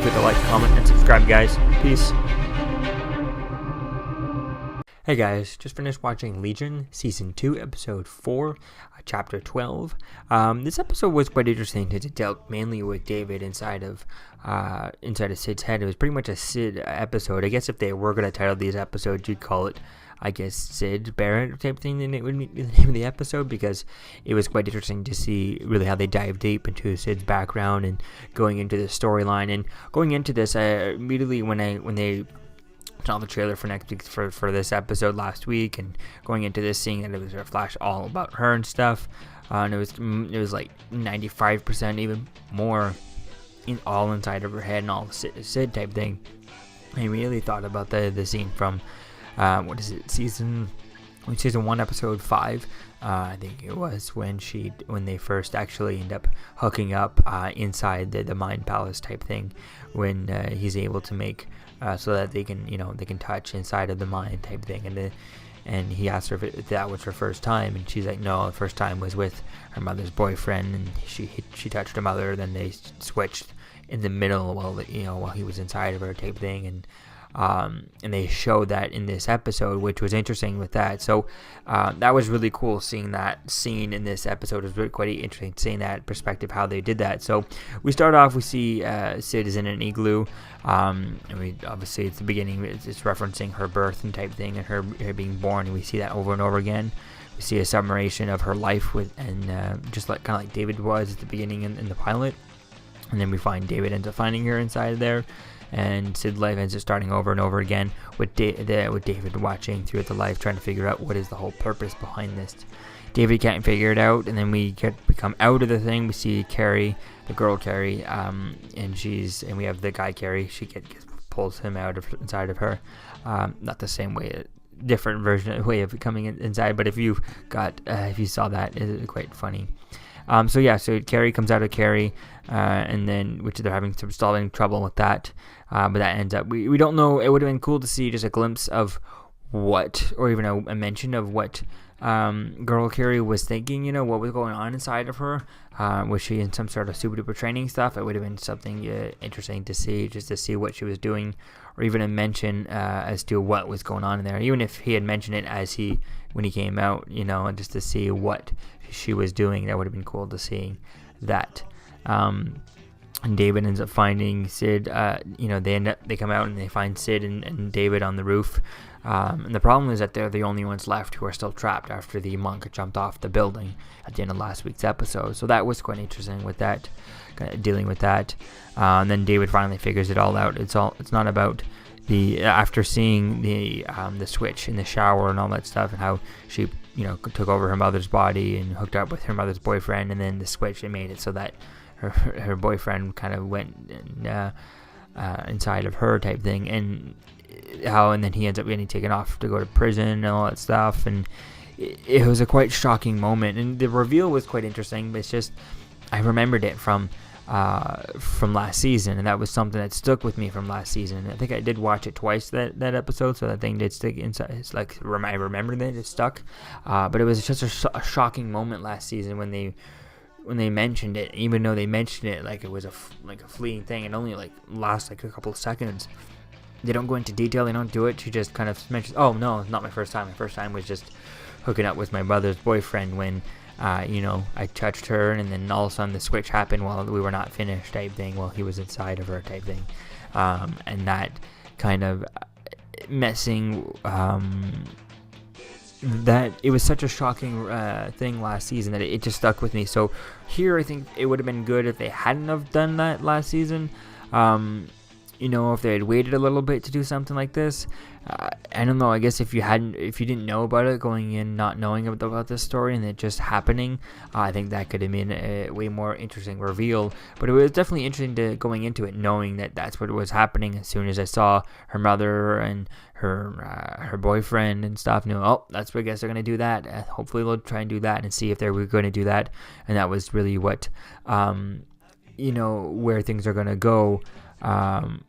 Don't forget to like, comment, and subscribe, guys. Peace. Hey guys, just finished watching Legion Season 2, Episode 4, Chapter 12. This episode was quite interesting because it dealt mainly with David inside of Sid's head. It was pretty much a Sid episode. I guess if they were going to title these episodes, you'd call it, I guess, Sid Barrett type thing, and it would be the name of the episode, because it was quite interesting to see really how they dive deep into Sid's background and going into the storyline. And going into this, immediately when they saw the trailer for next week for this episode last week, and going into this, seeing that it was a flash all about her and stuff, and it was like 95%, even more, all inside of her head and all Sid type thing. I really thought about the scene from season 1, episode 5. I think it was when they first actually end up hooking up inside the mind palace type thing, when he's able to make so that they can touch inside of the mind type thing, and he asked her if that was her first time, and she's like, no, the first time was with her mother's boyfriend, and she touched her mother, then they switched in the middle while he was inside of her type thing, and they showed that in this episode, which was interesting with that. So that was really cool, seeing that scene in this episode. It was really quite interesting seeing that perspective, how they did that. So we start off, we see Sid is in an igloo, and we obviously, it's the beginning, it's referencing her birth and type thing, and her being born, and we see that over and over again. We see a summation of her life just like kind of like David was at the beginning in the pilot, and then we find David ends up finding her inside there. And Sid's life ends up starting over and over again with David watching through the life, trying to figure out what is the whole purpose behind this. David can't figure it out, and then we come out of the thing. We see Carrie, the girl Carrie, and we have the guy Carrie. She pulls him out of inside of her. Not the same way, different way of coming inside. But if you saw that, it's quite funny. So Carrie comes out of Carrie, and then, which they're having some stalling trouble with that, but that ends up, we don't know. It would have been cool to see just a glimpse of what, or even a mention of what girl Carrie was thinking, what was going on inside of her. Was she in some sort of super duper training stuff? It would have been something interesting to see, just to see what she was doing, or even a mention as to what was going on in there, even if he had mentioned it when he came out, just to see what she was doing. That would have been cool to see that. And David ends up finding Sid. They come out and they find Sid and David on the roof. And the problem is that they're the only ones left who are still trapped after the monk jumped off the building at the end of last week's episode. So that was quite interesting with that, dealing with that. And then David finally figures it all out. It's not about after seeing the switch in the shower and all that stuff, and how she took over her mother's body and hooked up with her mother's boyfriend, and then the switch, it made it so that her boyfriend kind of went inside of her type thing, and then he ends up getting taken off to go to prison and all that stuff. And it was a quite shocking moment, and the reveal was quite interesting, but it's just, I remembered it from last season, and that was something that stuck with me from last season. I think I did watch it twice, that episode, so that thing did stick inside. It's like, I remember that it stuck, but it was just a shocking moment last season when they mentioned it, even though they mentioned it like it was a fleeting thing, and only lasts a couple of seconds. They don't go into detail, they don't do it. She just kind of mentions, oh no, it's not my first time. My first time was just hooking up with my brother's boyfriend when I touched her, and then all of a sudden the switch happened while we were not finished type thing, while he was inside of her type thing. And that kind of messing, that it was such a shocking thing last season that it just stuck with me. So here, I think it would have been good if they hadn't have done that last season. If they had waited a little bit to do something like this. I don't know, I guess if you didn't know about it going in, not knowing about this story, and it just happening, I think that could have been a way more interesting reveal. But it was definitely interesting going into it knowing that that's what was happening. As soon as I saw her mother and her boyfriend and stuff, that's what I guess they're going to do that. Hopefully they'll try and do that and see if they were going to do that. And that was really what, where things are going to go.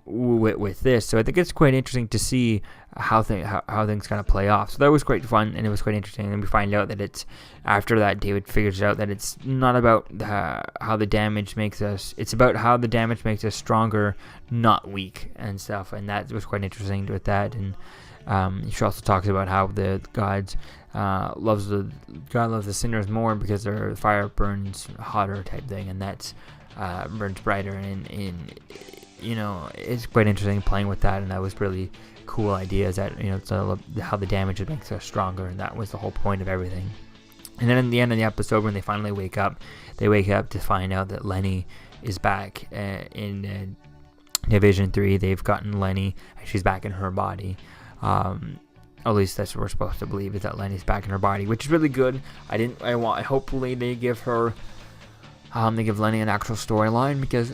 with this. So I think it's quite interesting to see how things kind of play off. So that was quite fun, and it was quite interesting. And we find out that it's after that David figures out that it's not about how the damage makes us. It's about how the damage makes us stronger, not weak and stuff. And that was quite interesting with that. And she also talks about how the God loves the sinners more because their fire burns hotter type thing, and that's burns brighter. And you know, it's quite interesting playing with that, and that was really cool ideas that, you know, it's how the damage makes us stronger, and that was the whole point of everything. And then in the end of the episode, when they finally wake up to find out that Lenny is back in Division 3. They've gotten Lenny, and she's back in her body. At least that's what we're supposed to believe, is that Lenny's back in her body, which is really good. Hopefully they give her, they give Lenny an actual storyline, because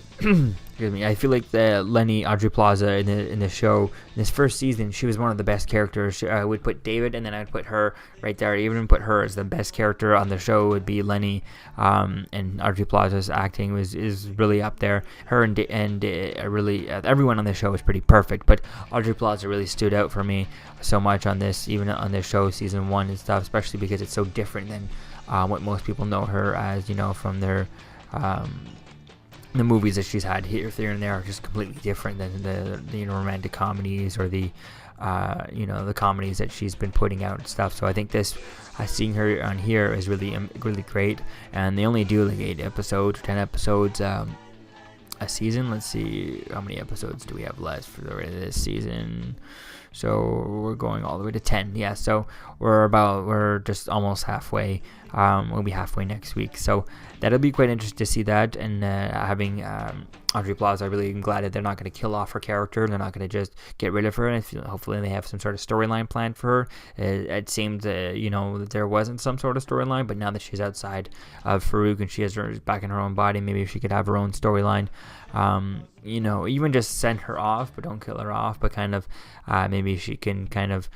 excuse me, I feel like the Lenny Audrey Plaza in the show, in this first season, she was one of the best characters. I would put David, and then I'd put her right there. I even put her as the best character on the show would be Lenny, and Audrey Plaza's acting is really up there. Her and really everyone on the show was pretty perfect, but Audrey Plaza really stood out for me so much on this, even on this show, season 1 and stuff, especially because it's so different than what most people know her as, you know, from their the movies that she's had here and there are just completely different than the you know, romantic comedies or the you know, the comedies that she's been putting out and stuff. So I think this seeing her on here is really great, and they only do like 8 episodes or 10 episodes a season. Let's see, how many episodes do we have left for this season? So we're going all the way to 10. Yeah, so we're just almost halfway. We'll be halfway next week. So that'll be quite interesting to see that. And having Audrey Plaza, I really am glad that they're not going to kill off her character. They're not going to just get rid of her. And hopefully they have some sort of storyline planned for her. It seemed, you know, that there wasn't some sort of storyline, but now that she's outside of Farouk and she has her back in her own body, maybe she could have her own storyline. You know, even just send her off, but don't kill her off, but kind of maybe she can kind of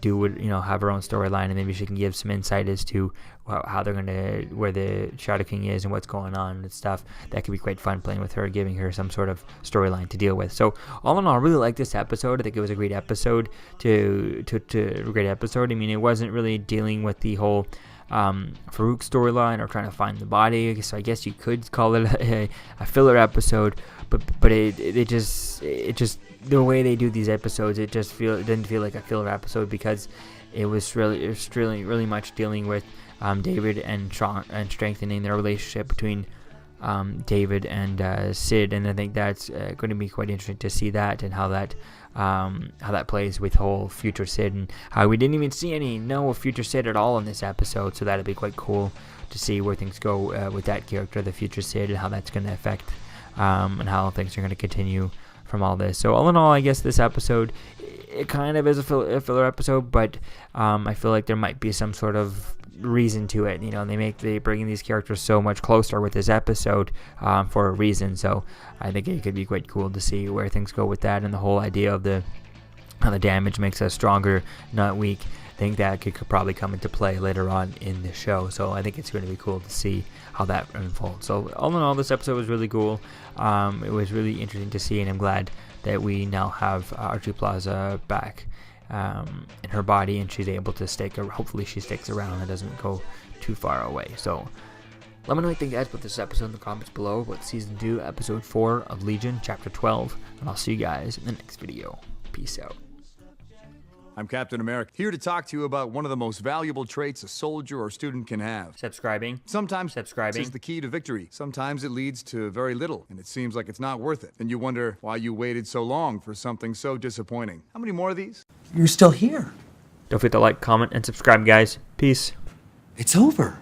do what, you know, have her own storyline, and maybe she can give some insight as to how they're gonna, where the Shadow King is and what's going on and stuff. That could be quite fun, playing with her, giving her some sort of storyline to deal with. So all in all, I really like this episode. I think it was a great episode a great episode. I mean, it wasn't really dealing with the whole Farouk storyline or trying to find the body, so I guess you could call it a filler episode, but it just the way they do these episodes, it didn't feel like a filler episode, because it was really much dealing with David and strengthening their relationship between David and Sid, and I think that's going to be quite interesting to see that, and how that plays with whole future Sid, and how we didn't even see no future Sid at all in this episode. So that'll be quite cool to see where things go with that character, the future Sid, and how that's going to affect and how things are going to continue from all this. So all in all, I guess this episode, it kind of is a filler episode, but I feel like there might be some sort of reason to it. You know, they bringing these characters so much closer with this episode for a reason. So I think it could be quite cool to see where things go with that, and the whole idea of how the damage makes us stronger, not weak. I think that could probably come into play later on in the show. So I think it's going to be cool to see how that unfolds. So all in all, this episode was really cool. It was really interesting to see, and I'm glad that we now have Audrey Plaza back in her body, and she's able to hopefully she sticks around and doesn't go too far away. So let me know what you think, guys, about this episode in the comments below, about Season 2, Episode 4 of Legion, Chapter 12, and I'll see you guys in the next video. Peace out. I'm Captain America, here to talk to you about one of the most valuable traits a soldier or student can have. Subscribing. Sometimes subscribing is the key to victory. Sometimes it leads to very little, and it seems like it's not worth it. And you wonder why you waited so long for something so disappointing. How many more of these? You're still here. Don't forget to like, comment, and subscribe, guys. Peace. It's over.